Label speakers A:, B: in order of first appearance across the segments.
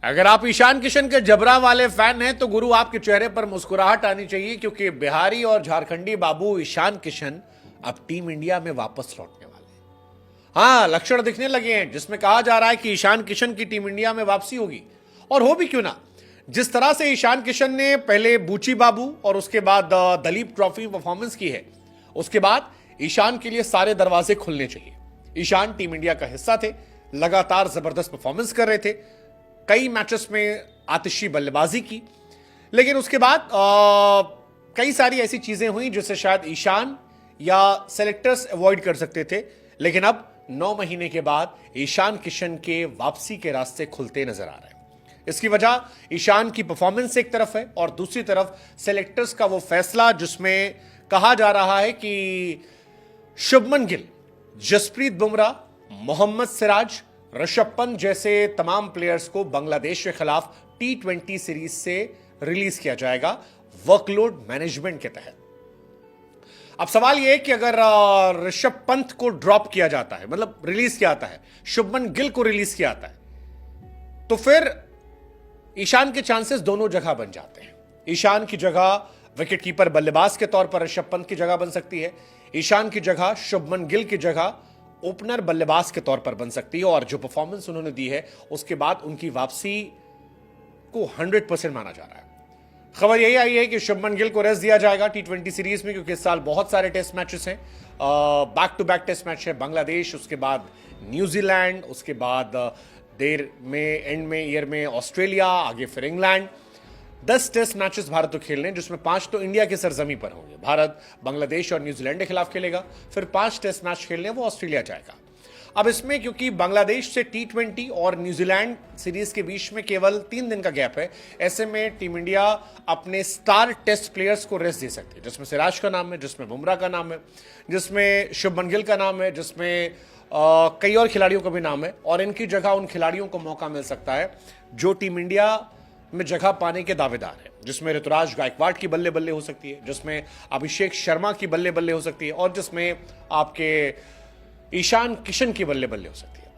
A: अगर आप ईशान किशन के जबरा वाले फैन हैं तो गुरु आपके चेहरे पर मुस्कुराहट आनी चाहिए, क्योंकि बिहारी और झारखंडी बाबू ईशान किशन अब टीम इंडिया में वापस लौटने वाले हैं। हाँ, लक्षण दिखने लगे हैं जिसमें कहा जा रहा है कि ईशान किशन की टीम इंडिया में वापसी होगी। और हो भी क्यों ना, जिस तरह से ईशान किशन ने पहले बूची बाबू और उसके बाद दलीप ट्रॉफी परफॉर्मेंस की है, उसके बाद ईशान के लिए सारे दरवाजे खुलने चाहिए। ईशान टीम इंडिया का हिस्सा थे, लगातार जबरदस्त परफॉर्मेंस कर रहे थे, कई मैचेस में आतिशी बल्लेबाजी की, लेकिन उसके बाद कई सारी ऐसी चीजें हुई जिससे शायद ईशान या सेलेक्टर्स अवॉइड कर सकते थे। लेकिन अब 9 महीने के बाद ईशान किशन के वापसी के रास्ते खुलते नजर आ रहे हैं। इसकी वजह ईशान की परफॉर्मेंस एक तरफ है और दूसरी तरफ सेलेक्टर्स का वो फैसला जिसमें कहा जा रहा है कि शुभमन गिल, जसप्रीत बुमराह, मोहम्मद सिराज, ऋषभ पंत जैसे तमाम प्लेयर्स को बांग्लादेश के खिलाफ T20 सीरीज से रिलीज किया जाएगा वर्कलोड मैनेजमेंट के तहत। अब सवाल यह है कि अगर ऋषभ पंत को ड्रॉप किया जाता है, मतलब रिलीज किया जाता है, शुभमन गिल को रिलीज किया जाता है, तो फिर ईशान के चांसेस दोनों जगह बन जाते हैं। ईशान की जगह विकेटकीपर बल्लेबाज के तौर पर ऋषभ पंत की जगह बन सकती है, ईशान की जगह शुभमन गिल की जगह ओपनर बल्लेबाज के तौर पर बन सकती है। और जो परफॉर्मेंस उन्होंने दी है उसके बाद उनकी वापसी को 100% माना जा रहा है। खबर यही आई है कि शुभमन गिल को रेस्ट दिया जाएगा T20 सीरीज में, क्योंकि इस साल बहुत सारे टेस्ट मैचेस हैं, back to back test match है। बांग्लादेश, उसके बाद न्यूजीलैंड, उसके बाद देर में एंड में ईयर में ऑस्ट्रेलिया, आगे फिर इंग्लैंड। 10 टेस्ट मैचेस भारत को खेलने, जिसमें 5 तो इंडिया की सरजमी पर होंगे। भारत बांग्लादेश और न्यूजीलैंड के खिलाफ खेलेगा, फिर 5 टेस्ट मैच खेलने वो ऑस्ट्रेलिया जाएगा। अब इसमें क्योंकि बांग्लादेश से T20 और न्यूजीलैंड सीरीज के बीच में केवल 3 दिन का गैप है, ऐसे में टीम इंडिया अपने स्टार टेस्ट प्लेयर्स को रेस्ट दे सकती है, जिसमें सिराज का नाम है, जिसमें बुमराह का नाम है, जिसमें शुभमन गिल का नाम है, जिसमें कई और खिलाड़ियों का भी नाम है। और इनकी जगह उन खिलाड़ियों को मौका मिल सकता है जो टीम इंडिया में जगह पाने के दावेदार है, जिसमें ऋतुराज गायकवाड़ की बल्ले बल्ले हो सकती है, जिसमें अभिषेक शर्मा की बल्ले बल्ले हो सकती है, और जिसमें आपके ईशान किशन की बल्ले बल्ले हो सकती है।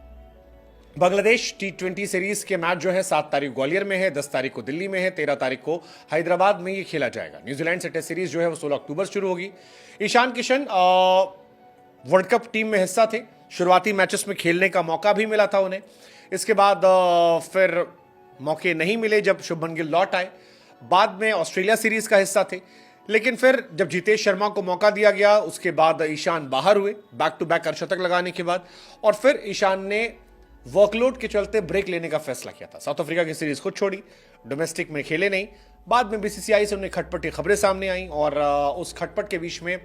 A: बांग्लादेश T20 सीरीज के मैच जो है 7 तारीख ग्वालियर में है, 10 तारीख को दिल्ली में है, 13 तारीख को हैदराबाद में ये खेला जाएगा। न्यूजीलैंड से टेस्ट सीरीज जो है वो 16 अक्टूबर शुरू होगी। Ishan Kishan world cup team में हिस्सा थे, शुरुआती मैचेस में खेलने का मौका भी मिला था उन्हें। इसके बाद फिर मौके नहीं मिले जब शुभमन गिल लौट आए। बाद में ऑस्ट्रेलिया सीरीज का हिस्सा थे, लेकिन फिर जब जितेश शर्मा को मौका दिया गया उसके बाद ईशान बाहर हुए, बैक टू बैक अर्धशतक लगाने के बाद। और फिर ईशान ने वर्कलोड के चलते ब्रेक लेने का फैसला किया था, साउथ अफ्रीका की सीरीज को छोड़ी, डोमेस्टिक में खेले नहीं। बाद में BCCI से उन्हें खटपट की खबरें सामने आई और उस खटपट के बीच में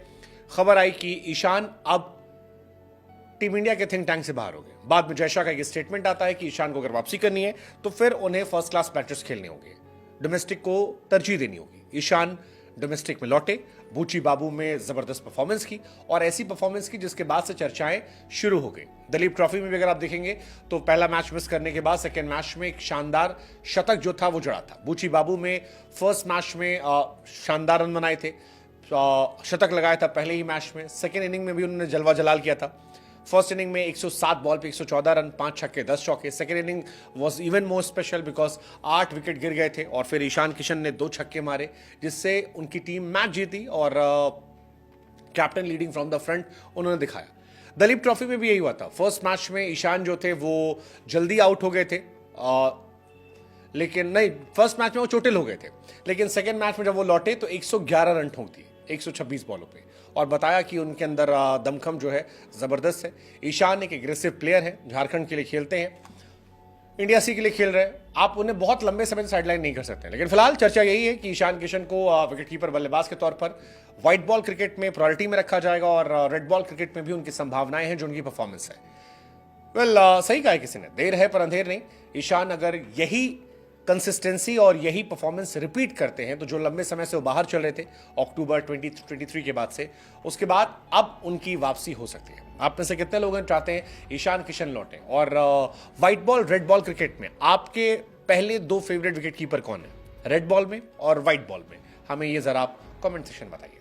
A: खबर आई कि ईशान अब टीम इंडिया के थिंक टैंक से बाहर हो गए। बाद में जयशाह का एक स्टेटमेंट आता है कि ईशान को अगर वापसी करनी है तो फिर उन्हें फर्स्ट क्लास मैचेस खेलने होंगे, डोमेस्टिक को तरजीह देनी होगी। ईशान डोमेस्टिक में लौटे, बूची बाबू में जबरदस्त परफॉर्मेंस की, और ऐसी परफॉर्मेंस की जिसके बाद से चर्चाएं शुरू हो गई। दलीप ट्रॉफी में भी अगर आप देखेंगे तो पहला मैच मिस करने के बाद सेकेंड मैच में एक शानदार शतक जो था वो जड़ा था। बूची बाबू में फर्स्ट मैच में शानदार रन बनाए थे, शतक लगाया था पहले ही मैच में। सेकेंड इनिंग में भी उन्होंने जलवा जलाल किया था। फर्स्ट इनिंग में 107 बॉल पे 114 रन, 5 छक्के 10 चौके। Second inning was even more special because 8 wicket गिर गए थे और फिर ईशान किशन ने 2 छक्के मारे, जिससे उनकी टीम मैच जीती और captain leading from the front उन्होंने दिखाया। दलीप ट्रॉफी में भी यही हुआ था। फर्स्ट मैच में ईशान जो थे वो जल्दी आउट हो गए थे, लेकिन नहीं, फर्स्ट मैच में वो चोटिल हो गए थे, लेकिन सेकेंड मैच में जब वो लौटे तो 111 रन ठोक दिए 126 बॉलों पे, और बताया कि उनके अंदर दमखम जो है जबरदस्त है। ईशान एक एग्रेसिव प्लेयर है, झारखंड के लिए खेलते हैं, इंडिया सी के लिए खेल रहे हैं। आप उन्हें बहुत लंबे समय से साइडलाइन नहीं कर सकते, लेकिन फिलहाल चर्चा यही है कि ईशान किशन को विकेटकीपर बल्लेबाज के तौर पर व्हाइट बॉल क्रिकेट में प्रायोरिटी में रखा जाएगा, और रेड बॉल क्रिकेट में भी उनकी संभावनाएं हैं जो उनकी परफॉर्मेंस है। सही कहा है किसी ने, देर है पर अंधेर नहीं। ईशान अगर यही कंसिस्टेंसी और यही परफॉर्मेंस रिपीट करते हैं तो जो लंबे समय से वो बाहर चल रहे थे अक्टूबर 2023 के बाद से, उसके बाद अब उनकी वापसी हो सकती है। आप में से कितने लोग चाहते हैं ईशान किशन लौटे? और white ball red ball cricket में आपके पहले 2 फेवरेट विकेट कीपर कौन है, रेड बॉल में और व्हाइट बॉल में? हमें ये जरा आप कमेंट सेक्शन बताइए।